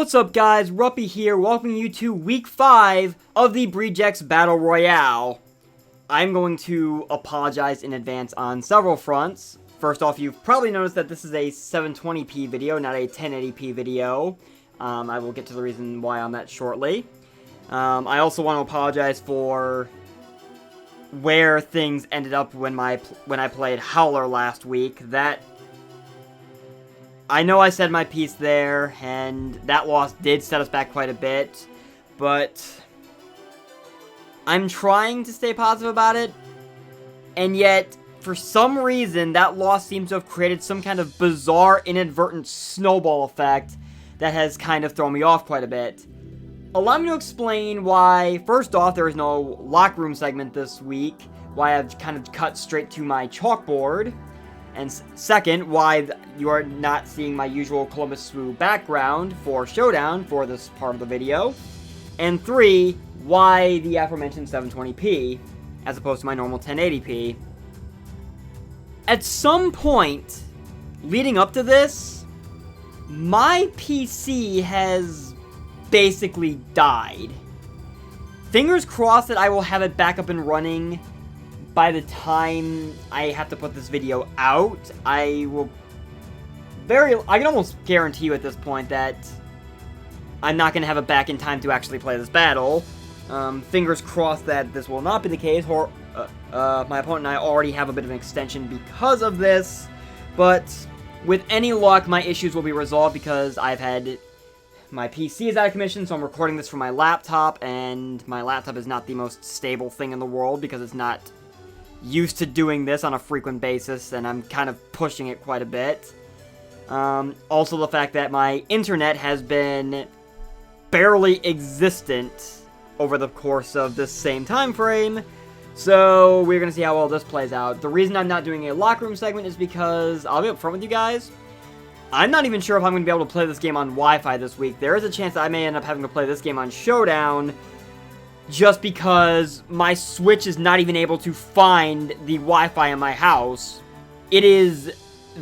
What's up guys, Ruppy here, welcoming you to week 5 of the Breejex Battle Royale. I'm going to apologize in advance on several fronts. First off, you've probably noticed that this is a 720p video, not a 1080p video. I will get to the reason why on that shortly. I also want to apologize for where things ended up when I played Howler last week. I know I said my piece there, and that loss did set us back quite a bit, but I'm trying to stay positive about it, and yet, for some reason, that loss seems to have created some kind of bizarre, inadvertent snowball effect that has kind of thrown me off quite a bit. Allow me to explain why, first off, there is no locker room segment this week, why I've kind of cut straight to my chalkboard, and second, why you are not seeing my usual Columbus Swoo background for Showdown for this part of the video. And 3, why the aforementioned 720p as opposed to my normal 1080p. At some point leading up to this, my PC has basically died. Fingers crossed that I will have it back up and running by the time I have to put this video out. I can almost guarantee you at this point that I'm not going to have it back in time to actually play this battle. Fingers crossed that this will not be the case. My opponent and I already have a bit of an extension because of this, but with any luck, my issues will be resolved because my PC is out of commission, so I'm recording this from my laptop, and my laptop is not the most stable thing in the world because it's not used to doing this on a frequent basis, and I'm kind of pushing it quite a bit. Also, the fact that my internet has been barely existent over the course of this same time frame, so we're going to see how well this plays out. The reason I'm not doing a locker room segment is because, I'll be upfront with you guys, I'm not even sure if I'm going to be able to play this game on Wi-Fi this week. There is a chance that I may end up having to play this game on Showdown, just because my Switch is not even able to find the Wi-Fi in my house. It is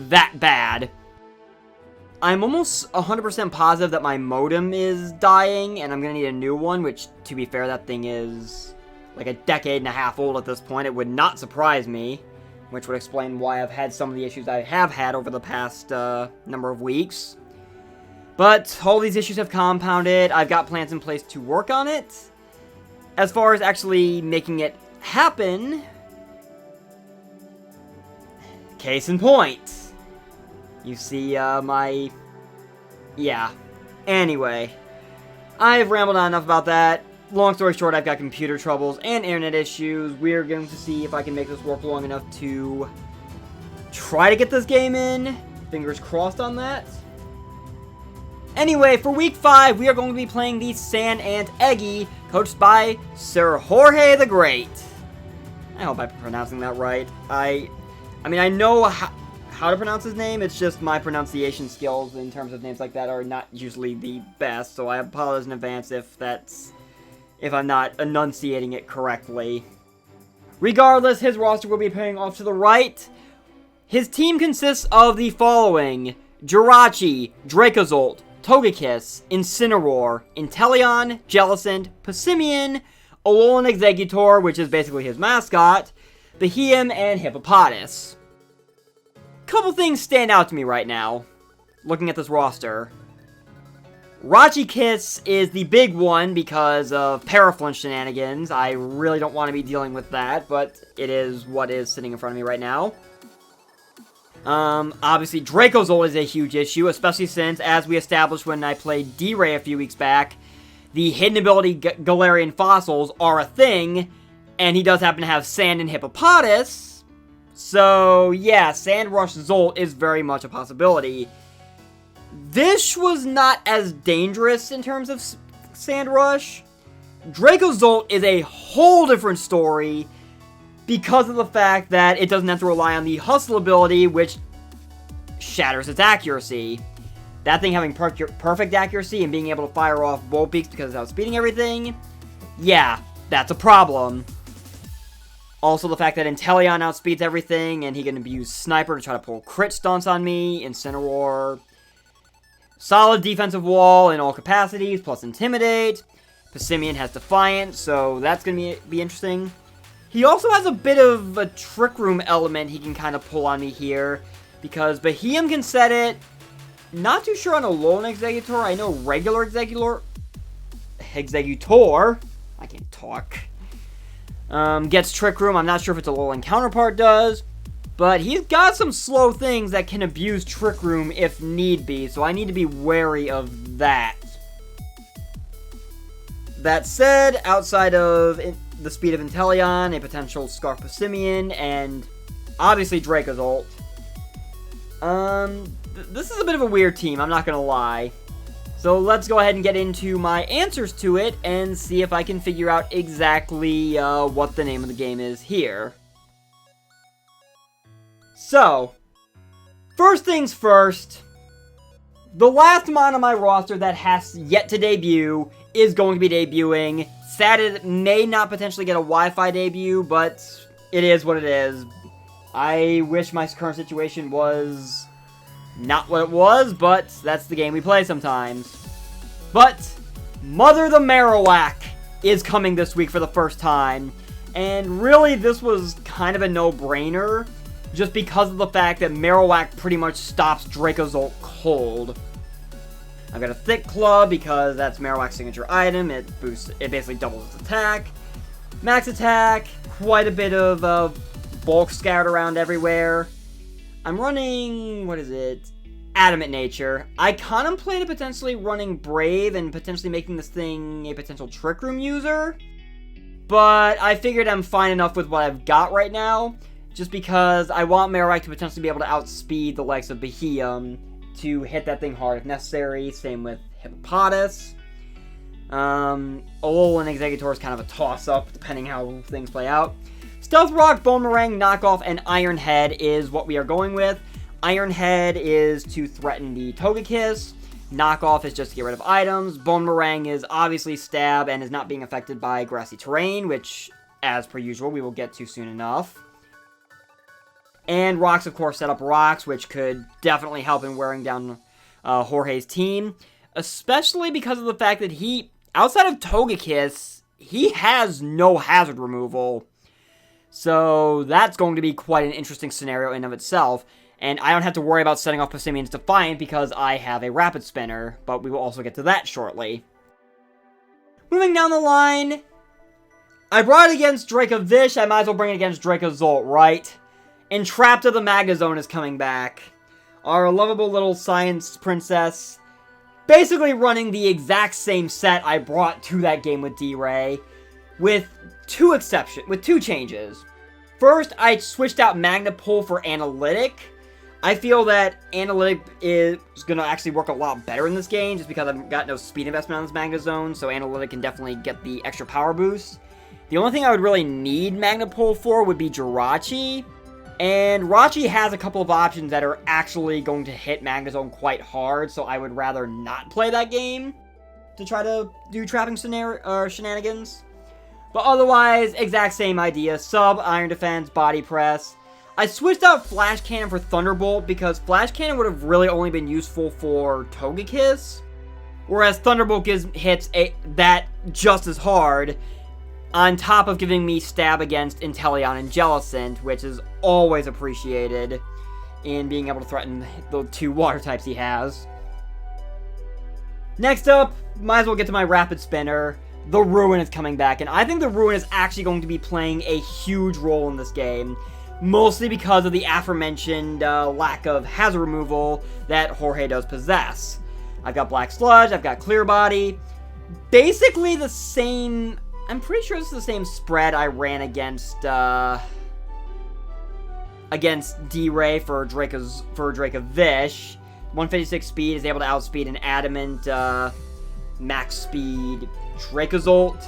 that bad. I'm almost 100% positive that my modem is dying, and I'm going to need a new one, which, to be fair, that thing is like a decade and a half old at this point. It would not surprise me, which would explain why I've had some of the issues I have had over the past number of weeks. But all these issues have compounded. I've got plans in place to work on it. As far as actually making it happen, case in point, you see yeah. Anyway, I've rambled on enough about that. Long story short, I've got computer troubles and internet issues. We're going to see if I can make this work long enough to try to get this game in. Fingers crossed on that. Anyway, for week 5, we are going to be playing the San Ant Eggy, coached by Sir Jorge the Great. I hope I'm pronouncing that right. I mean, I know how to pronounce his name, it's just my pronunciation skills in terms of names like that are not usually the best, so I apologize in advance if I'm not enunciating it correctly. Regardless, his roster will be paying off to the right. His team consists of the following: Jirachi, Dracozolt, Togekiss, Incineroar, Inteleon, Jellicent, Passimian, Alolan Exeggutor, which is basically his mascot, Beheeyem, and Hippopotas. Couple things stand out to me right now, looking at this roster. Rachikiss is the big one because of Paraflinch shenanigans. I really don't want to be dealing with that, but it is what is sitting in front of me right now. Obviously, Dracozolt is a huge issue, especially since, as we established when I played D-Ray a few weeks back, the hidden ability Galarian fossils are a thing, and he does happen to have Sand and Hippopotas, so yeah, Sand Rush Zolt is very much a possibility. This was not as dangerous in terms of Sand Rush. Dracozolt is a whole different story, because of the fact that it doesn't have to rely on the Hustle ability, which shatters its accuracy. That thing having perfect accuracy and being able to fire off Vulpix because it's outspeeding everything, yeah, that's a problem. Also, the fact that Inteleon outspeeds everything, and he can use Sniper to try to pull crit stunts on me, Incineroar, solid defensive wall in all capacities, plus Intimidate. Passimian has Defiant, so that's going to be interesting. He also has a bit of a Trick Room element he can kind of pull on me here, because Behemoth can set it. Not too sure on a Alolan Exeggutor. I know regular Exeggutor, I can't talk, gets Trick Room. I'm not sure if it's a Alolan counterpart does, but he's got some slow things that can abuse Trick Room if need be, so I need to be wary of that. That said, outside of the speed of Inteleon, a potential Scarf Passimian, and obviously Dracozolt, this is a bit of a weird team, I'm not gonna lie. So let's go ahead and get into my answers to it and see if I can figure out exactly what the name of the game is here. So, first things first, the last mon on my roster that has yet to debut is going to be debuting. Sad it may not potentially get a Wi-Fi debut, but it is what it is. I wish my current situation was not what it was, but that's the game we play sometimes. But Mother the Marowak is coming this week for the first time, and really this was kind of a no-brainer, just because of the fact that Marowak pretty much stops Dracozolt cold. I've got a Thick Club because that's Marowak's signature item. It basically doubles its attack. Max attack, quite a bit of bulk scattered around everywhere. I'm running, what is it? Adamant Nature. I contemplated potentially running Brave and potentially making this thing a potential Trick Room user, but I figured I'm fine enough with what I've got right now, just because I want Marowak to potentially be able to outspeed the likes of Behemoth to hit that thing hard if necessary. Same with Hippopotas. Alolan Exeggutor is kind of a toss-up, depending how things play out. Stealth Rock, Boomerang, Knockoff, and Iron Head is what we are going with. Iron Head is to threaten the Togekiss. Knockoff is just to get rid of items. Boomerang is obviously stab and is not being affected by grassy terrain, which, as per usual, we will get to soon enough. And Rocks, of course, set up Rocks, which could definitely help in wearing down Jorge's team. Especially because of the fact that he, outside of Togekiss, he has no hazard removal. So that's going to be quite an interesting scenario in and of itself. And I don't have to worry about setting off Passimian's Defiant because I have a Rapid Spinner, but we will also get to that shortly. Moving down the line, I brought it against Dracovish, I might as well bring it against Dracozolt, right? Entrapped of the Magazone is coming back. Our lovable little science princess, basically running the exact same set I brought to that game with D-Ray, with two changes. First, I switched out Magnapole for Analytic. I feel that Analytic is going to actually work a lot better in this game, just because I've got no speed investment on this Magnazone, so Analytic can definitely get the extra power boost. The only thing I would really need Magnapole for would be Jirachi, and Rachi has a couple of options that are actually going to hit Magnazone quite hard, so I would rather not play that game to try to do trapping shenanigans. But otherwise, exact same idea. Sub, Iron Defense, Body Press. I switched out Flash Cannon for Thunderbolt because Flash Cannon would have really only been useful for Togekiss, whereas Thunderbolt hits that just as hard, on top of giving me stab against Inteleon and Jellicent, which is always appreciated in being able to threaten the two water types he has. Next up, might as well get to my Rapid Spinner. The Ruin is coming back, and I think the Ruin is actually going to be playing a huge role in this game, mostly because of the aforementioned lack of hazard removal that Jorge does possess. I've got Black Sludge, I've got Clear Body, basically the same, I'm pretty sure this is the same spread I ran against D-Ray for Dracovish. 156 speed is able to outspeed an Adamant max speed Dracozolt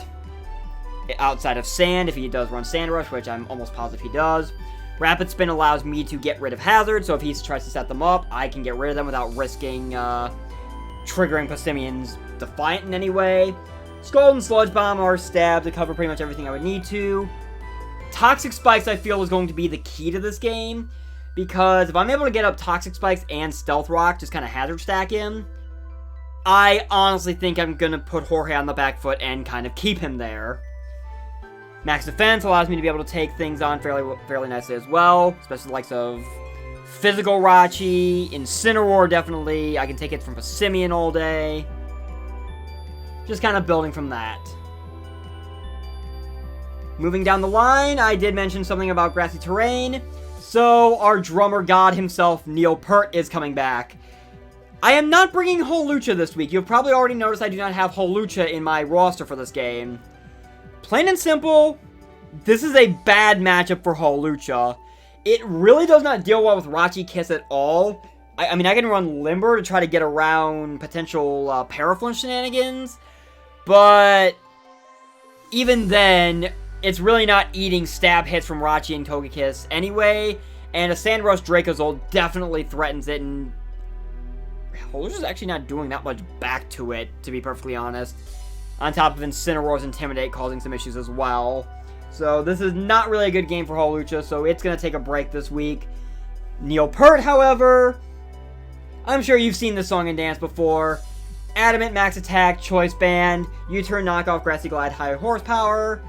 outside of Sand if he does run Sand Rush, which I'm almost positive he does. Rapid Spin allows me to get rid of hazards, so if he tries to set them up, I can get rid of them without risking triggering Passimian's Defiant in any way. Scald and Sludge Bomb are stab to cover pretty much everything I would need to. Toxic Spikes I feel is going to be the key to this game, because if I'm able to get up Toxic Spikes and Stealth Rock, just kind of hazard stack him, I honestly think I'm going to put Jorge on the back foot and kind of keep him there. Max defense allows me to be able to take things on fairly nicely as well, especially the likes of physical Rachi, Incineroar definitely. I can take it from Passimian all day. Just kind of building from that. Moving down the line, I did mention something about grassy terrain. So, our drummer god himself, Neopert, is coming back. I am not bringing Holucha this week. You've probably already noticed I do not have Holucha in my roster for this game. Plain and simple, this is a bad matchup for Holucha. It really does not deal well with Rachi Kiss at all. I mean, I can run Limber to try to get around potential Paraflinch shenanigans, but even then, it's really not eating stab hits from Rachi and Togekiss anyway, and a Sandrush Dracozolt definitely threatens it, and Holucha's actually not doing that much back to it, to be perfectly honest. On top of Incineroar's Intimidate causing some issues as well. So this is not really a good game for Holucha, so it's going to take a break this week. Neopert, however, I'm sure you've seen this song and dance before. Adamant Max Attack, Choice Band, U-Turn Knockoff, Grassy Glide, High Horsepower.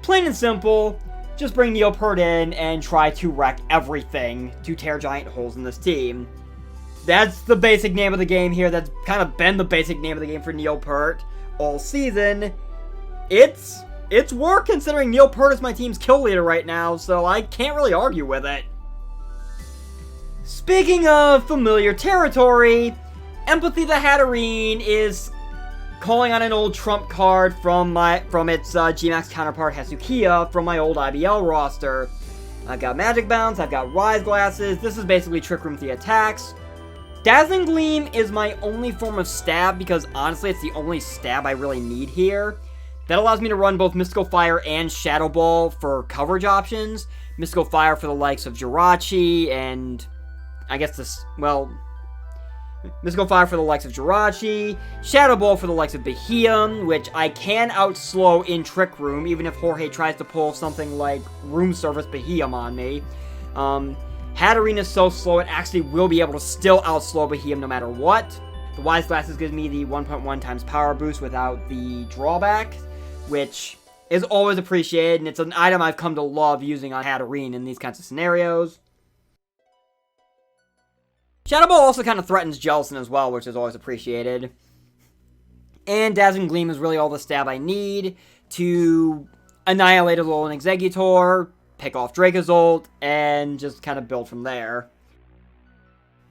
Plain and simple, just bring Neopert in and try to wreck everything to tear giant holes in this team. That's the basic name of the game here. That's kind of been the basic name of the game for Neopert all season. It's work considering Neopert is my team's kill leader right now, so I can't really argue with it. Speaking of familiar territory, Empathy the Hatterene is calling on an old trump card from its G-Max counterpart Hesukia from my old IBL roster. I've got Magic Bounce, I've got Rise Glasses, this is basically Trick Room 3 attacks. Dazzling Gleam is my only form of stab because honestly it's the only stab I really need here. That allows me to run both Mystical Fire and Shadow Ball for coverage options. Mystical Fire for the likes of Jirachi and I guess this, well, Mystical Fire for the likes of Jirachi, Shadow Ball for the likes of Beheeyem, which I can outslow in Trick Room, even if Jorge tries to pull something like Room Service Beheeyem on me. Hatterene is so slow, it actually will be able to still outslow Beheeyem no matter what. The Wise Glasses gives me the 1.1 times power boost without the drawback, which is always appreciated, and it's an item I've come to love using on Hatterene in these kinds of scenarios. Shadow Ball also kind of threatens Jellicent as well, which is always appreciated. And Dazzling Gleam is really all the stab I need to annihilate a little Exeggutor, pick off Dracozolt, and just kind of build from there.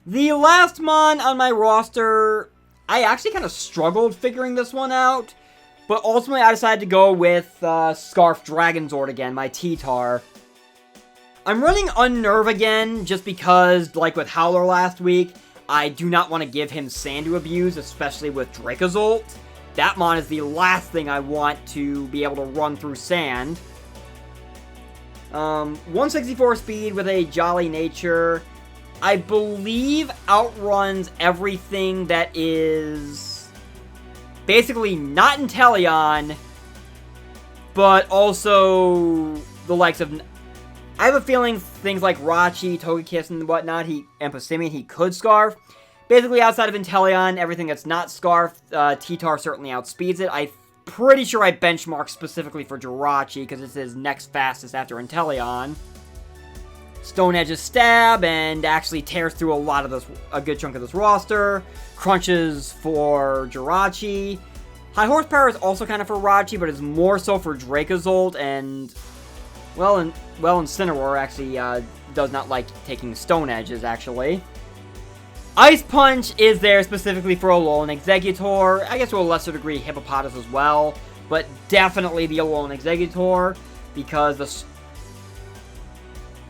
The last mon on my roster, I actually kind of struggled figuring this one out, but ultimately I decided to go with Scarf Dragonzord again, my T-Tar. I'm running Unnerve again, just because, like with Howler last week, I do not want to give him Sand to abuse, especially with Dracozolt. That mon is the last thing I want to be able to run through Sand. 164 speed with a Jolly Nature, I believe outruns everything that is basically not Inteleon, but also the likes of... I have a feeling things like Rachi, Togekiss, and whatnot, and Passimian, he could Scarf. Basically, outside of Inteleon, everything that's not Scarf, T-Tar certainly outspeeds it. I'm pretty sure I benchmarked specifically for Jirachi, because it's his next fastest after Inteleon. Stone Edge's Stab, and actually tears through a good chunk of this roster. Crunches for Jirachi. High Horsepower is also kind of for Rachi, but is more so for Dracozolt, and... Well, Incineroar actually does not like taking Stone Edges, actually. Ice Punch is there specifically for Alolan Exeggutor. I guess to a lesser degree Hippopotas as well. But definitely the Alolan Exeggutor, because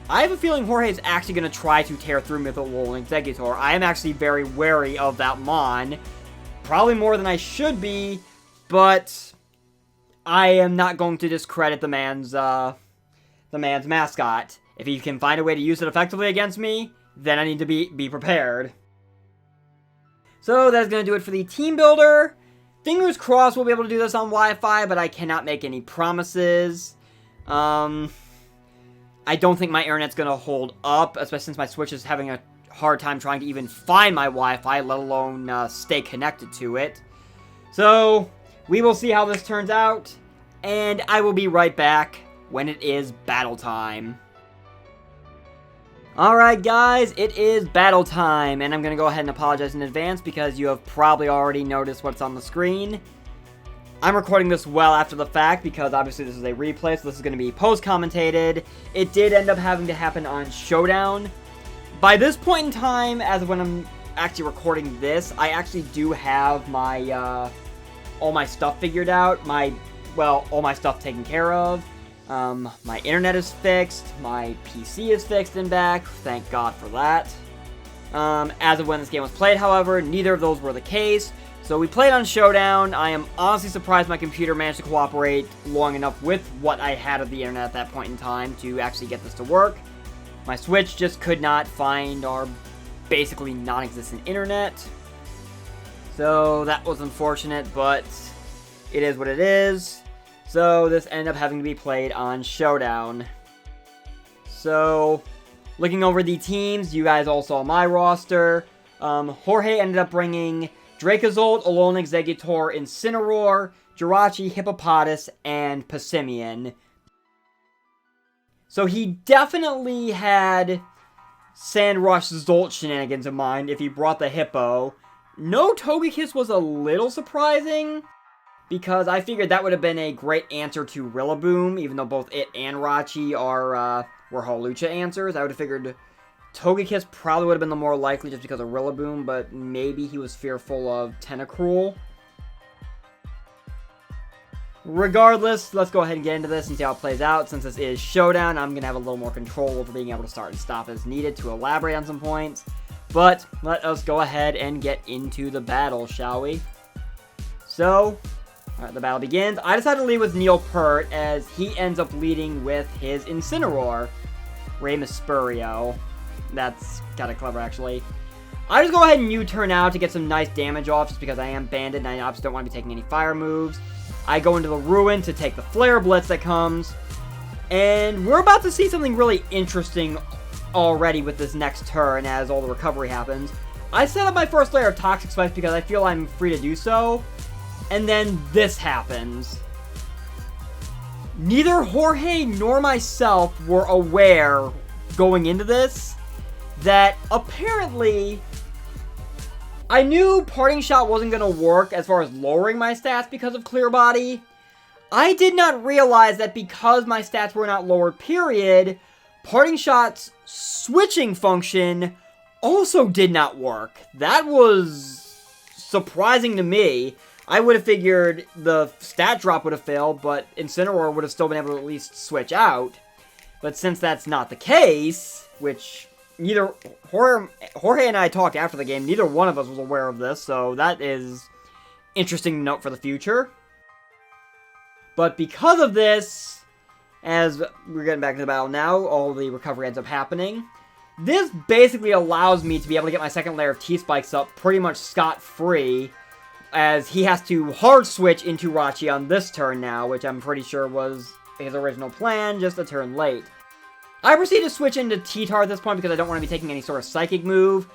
I have a feeling Jorge is actually going to try to tear through me with Alolan Exeggutor. I am actually very wary of that mon. Probably more than I should be, but I am not going to discredit the man's mascot. If he can find a way to use it effectively against me, then I need to be prepared. So that's going to do it for the team builder. Fingers crossed we'll be able to do this on Wi-Fi, but I cannot make any promises. I don't think my internet's going to hold up, especially since my Switch is having a hard time trying to even find my Wi-Fi, let alone stay connected to it. So, we will see how this turns out, and I will be right back when it is battle time. Alright guys, it is battle time, and I'm going to go ahead and apologize in advance because you have probably already noticed what's on the screen. I'm recording this well after the fact because obviously this is a replay, so this is going to be post-commentated. It did end up having to happen on Showdown. By this point in time, as of when I'm actually recording this, I actually do have my, all my stuff figured out. All my stuff taken care of. My internet is fixed, my PC is fixed and back, thank God for that. As of when this game was played, however, neither of those were the case, so we played on Showdown. I am honestly surprised my computer managed to cooperate long enough with what I had of the internet at that point in time to actually get this to work. My Switch just could not find our basically non-existent internet, so that was unfortunate, but it is what it is. So, this ended up having to be played on Showdown. So, looking over the teams, you guys all saw my roster. Jorge ended up bringing Dracozolt, Alone Exeggutor, Incineroar, Jirachi, Hippopotas, and Passimian. So, he definitely had Sandrush Zolt shenanigans in mind if he brought the Hippo. No Togekiss was a little surprising, because I figured that would have been a great answer to Rillaboom, even though both it and Rachi were Hawlucha answers. I would have figured Togekiss probably would have been the more likely just because of Rillaboom, but maybe he was fearful of Tentacruel. Regardless, let's go ahead and get into this and see how it plays out. Since this is Showdown, I'm going to have a little more control over being able to start and stop as needed to elaborate on some points. But let us go ahead and get into the battle, shall we? So, alright, the battle begins. I decided to lead with Neopert as he ends up leading with his Incineroar. Ramuspurio. That's kind of clever, actually. I just go ahead and U-turn out to get some nice damage off just because I am banded and I obviously don't want to be taking any fire moves. I go into the Ruin to take the Flare Blitz that comes. And we're about to see something really interesting already with this next turn as all the recovery happens. I set up my first layer of Toxic Spikes because I feel I'm free to do so. And then this happens. Neither Jorge nor myself were aware going into this that apparently I knew Parting Shot wasn't going to work as far as lowering my stats because of Clear Body. I did not realize that because my stats were not lowered, period, Parting Shot's switching function also did not work. That was surprising to me. I would have figured the stat drop would have failed, but Incineroar would have still been able to at least switch out. But since that's not the case, which neither Jorge and I talked after the game, neither one of us was aware of this, so that is interesting to note for the future. But because of this, as we're getting back to the battle now, all the recovery ends up happening. This basically allows me to be able to get my second layer of T-Spikes up pretty much scot-free, as he has to hard switch into Rachi on this turn now, which I'm pretty sure was his original plan, just a turn late. I proceed to switch into T-Tar at this point because I don't want to be taking any sort of Psychic move,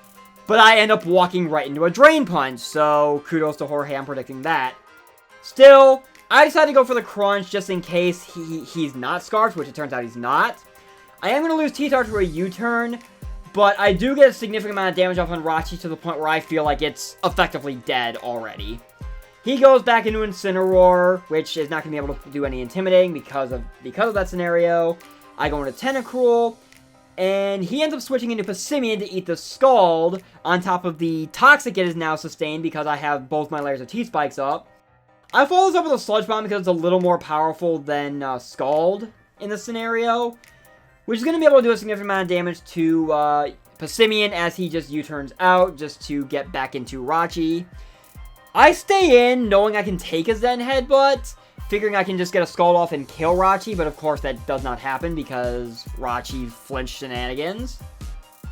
but I end up walking right into a Drain Punch, so kudos to Jorge on predicting that. Still, I decided to go for the Crunch just in case he's not Scarfed, which it turns out he's not. I am going to lose T-Tar to a U-turn, but I do get a significant amount of damage off on Rachi to the point where I feel like it's effectively dead already. He goes back into Incineroar, which is not going to be able to do any intimidating because of that scenario. I go into Tentacruel, and he ends up switching into Passimian to eat the Scald, on top of the Toxic it is now sustained because I have both my layers of T-Spikes up. I follow this up with a Sludge Bomb because it's a little more powerful than Scald in this scenario, which is going to be able to do a significant amount of damage to Passimian as he just U-turns out just to get back into Rachi. I stay in knowing I can take a Zen Headbutt, figuring I can just get a Scald off and kill Rachi, but of course that does not happen because Rachi flinched shenanigans,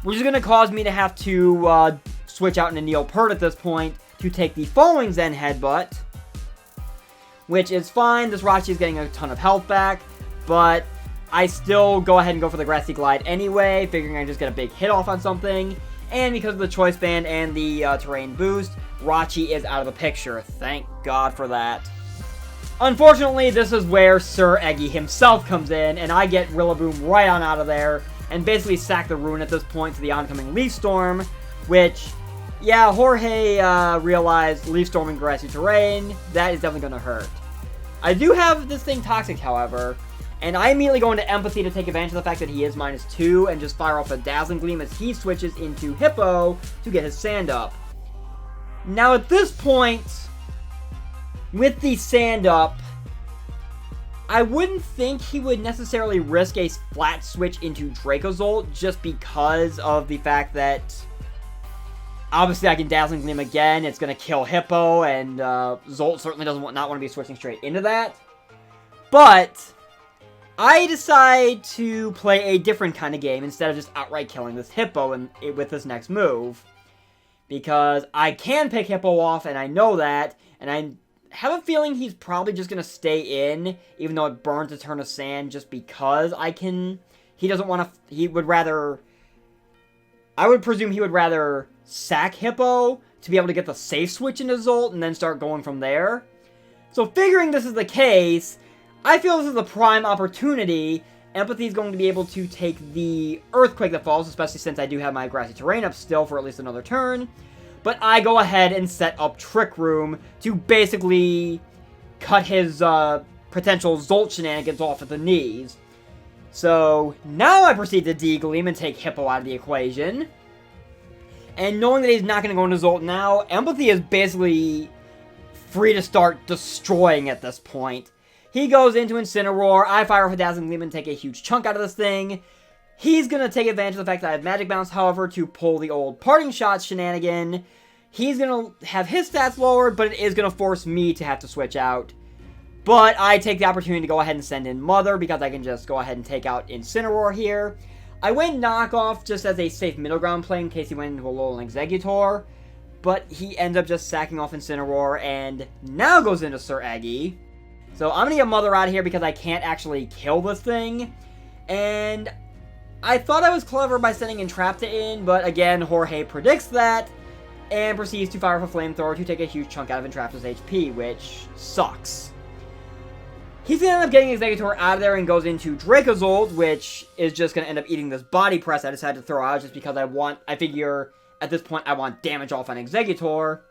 which is going to cause me to have to switch out into Neopert at this point to take the following Zen Headbutt, which is fine. This Rachi is getting a ton of health back, but I still go ahead and go for the Grassy Glide anyway, figuring I just get a big hit off on something. And because of the choice band and the terrain boost, Rachi is out of the picture. Thank God for that. Unfortunately, this is where Sir Eggy himself comes in, and I get Rillaboom right on out of there, and basically sack the Ruin at this point to the oncoming Leaf Storm, which, yeah, Jorge realized Leaf Storm in grassy terrain, that is definitely going to hurt. I do have this thing Toxic, however, and I immediately go into Empathy to take advantage of the fact that he is -2, and just fire off a Dazzling Gleam as he switches into Hippo to get his Sand up. Now at this point, with the Sand up, I wouldn't think he would necessarily risk a flat switch into Dracozolt just because of the fact that obviously I can Dazzling Gleam again, it's going to kill Hippo, and Zolt certainly doesn't not want to be switching straight into that. But I decide to play a different kind of game instead of just outright killing this Hippo with this next move. Because I can pick Hippo off, and I know that, and I have a feeling he's probably just going to stay in, even though it burns a turn of sand, just because I can... He doesn't want to... He would rather... I would presume he would rather sack Hippo to be able to get the safe switch into Zolt and then start going from there. So figuring this is the case, I feel this is a prime opportunity. Empathy is going to be able to take the Earthquake that falls, especially since I do have my Grassy Terrain up still for at least another turn. But I go ahead and set up Trick Room to basically cut his potential Zolt shenanigans off at the knees. So now I proceed to D-Gleam and take Hippo out of the equation. And knowing that he's not going to go into Zolt now, Empathy is basically free to start destroying at this point. He goes into Incineroar, I fire off a Dazzling Gleam and take a huge chunk out of this thing. He's going to take advantage of the fact that I have Magic Bounce, however, to pull the old Parting Shot shenanigan. He's going to have his stats lowered, but it is going to force me to have to switch out. But I take the opportunity to go ahead and send in Mother, because I can just go ahead and take out Incineroar here. I went Knockoff just as a safe middle ground play in case he went into a Alolan Exeggutor. But he ends up just sacking off Incineroar and now goes into Sir Eggy. So I'm going to get Mother out of here because I can't actually kill this thing. And I thought I was clever by sending Entrapta in, but again, Jorge predicts that and proceeds to fire off a Flamethrower to take a huge chunk out of Entrapta's HP, which sucks. He's going to end up getting Exeggutor out of there and goes into Dracozolt, which is just going to end up eating this Body Press I decided to throw out just because I figure at this point I want damage off on Exeggutor.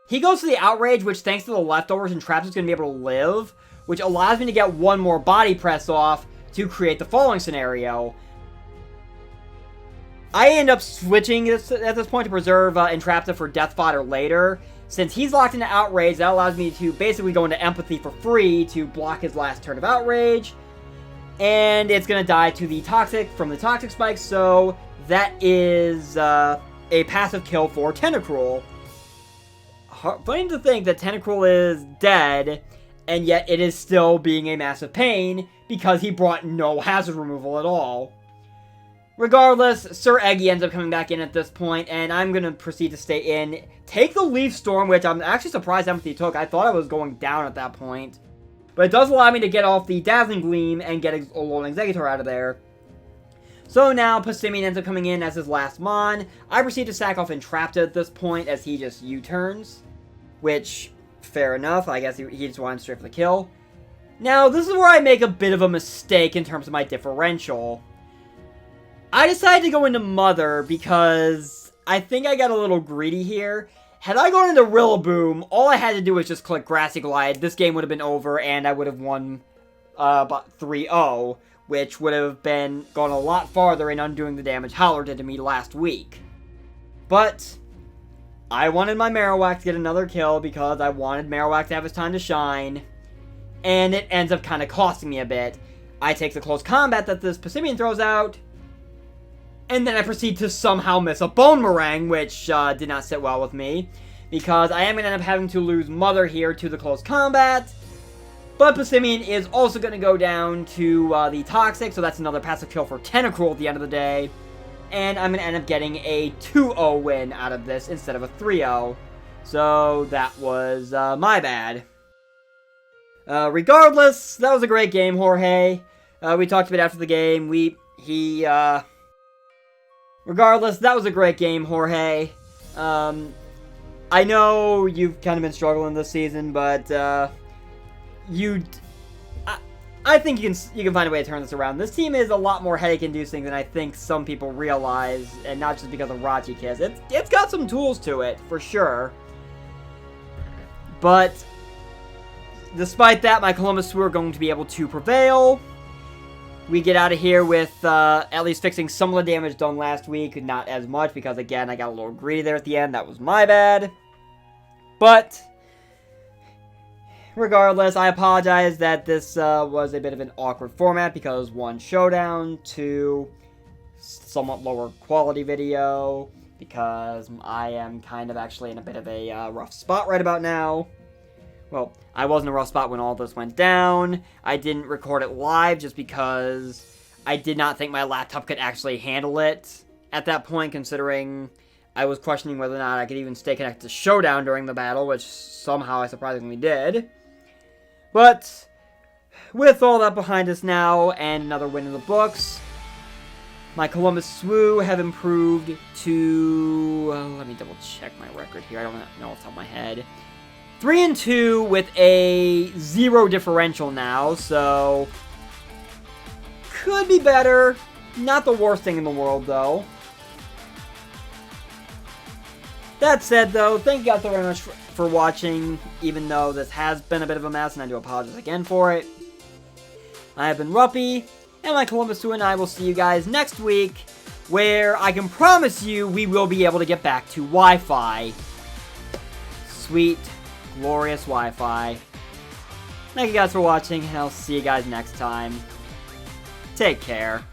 He goes to the Outrage, which thanks to the leftovers, Entrapta's going to be able to live, which allows me to get one more Body Press off to create the following scenario. I end up switching at this point to preserve Entrapta for Death Fodder later. Since he's locked into Outrage, that allows me to basically go into Empathy for free to block his last turn of Outrage. And it's going to die to the Toxic from the Toxic Spike, so that is a passive kill for Tentacruel. Funny to think that Tentacruel is dead, and yet it is still being a massive pain because he brought no hazard removal at all. Regardless, Sir Eggy ends up coming back in at this point, and I'm going to proceed to stay in. Take the Leaf Storm, which I'm actually surprised Empathy took. I thought I was going down at that point. But it does allow me to get off the Dazzling Gleam and get Alolan Exeggutor out of there. So now, Passimian ends up coming in as his last Mon. I proceed to sack off Entrapta at this point as he just U-turns. Which, fair enough, I guess he just wanted straight for the kill. Now, this is where I make a bit of a mistake in terms of my differential. I decided to go into Mother because I think I got a little greedy here. Had I gone into Rillaboom, all I had to do was just click Grassy Glide. This game would have been over and I would have won about 3-0, which would have been gone a lot farther in undoing the damage Howler did to me last week. But I wanted my Marowak to get another kill because I wanted Marowak to have his time to shine. And it ends up kind of costing me a bit. I take the close combat that this Passimian throws out. And then I proceed to somehow miss a Bone Meringue, which did not sit well with me. Because I am going to end up having to lose Mother here to the close combat. But Passimian is also going to go down to the Toxic, so that's another passive kill for Tentacruel at the end of the day. And I'm going to end up getting a 2-0 win out of this instead of a 3-0. So that was my bad. Regardless, that was a great game, Jorge. We talked a bit after the game. Regardless, that was a great game, Jorge. I know you've kind of been struggling this season, but I think you can find a way to turn this around. This team is a lot more headache-inducing than I think some people realize, and not just because of Rachi Kiss. It's got some tools to it, for sure. But despite that, my Columbus Swoo are going to be able to prevail. We get out of here with at least fixing some of the damage done last week. Not as much, because again, I got a little greedy there at the end. That was my bad. But regardless, I apologize that this was a bit of an awkward format, because 1, showdown, 2, somewhat lower quality video, because I am kind of actually in a bit of a rough spot right about now. Well, I was in a rough spot when all this went down. I didn't record it live just because I did not think my laptop could actually handle it at that point, considering I was questioning whether or not I could even stay connected to Showdown during the battle, which somehow I surprisingly did. But with all that behind us now, and another win in the books, my Columbus Swoo have improved to... let me double check my record here. I don't know off the top of my head. 3-2 with a 0 differential now, so could be better. Not the worst thing in the world, though. That said, though, thank you guys so very much for watching, even though this has been a bit of a mess, and I do apologize again for it. I have been Ruppy, and my Columbus Swoo and I will see you guys next week, where I can promise you we will be able to get back to Wi-Fi. Sweet, glorious Wi-Fi. Thank you guys for watching, and I'll see you guys next time. Take care.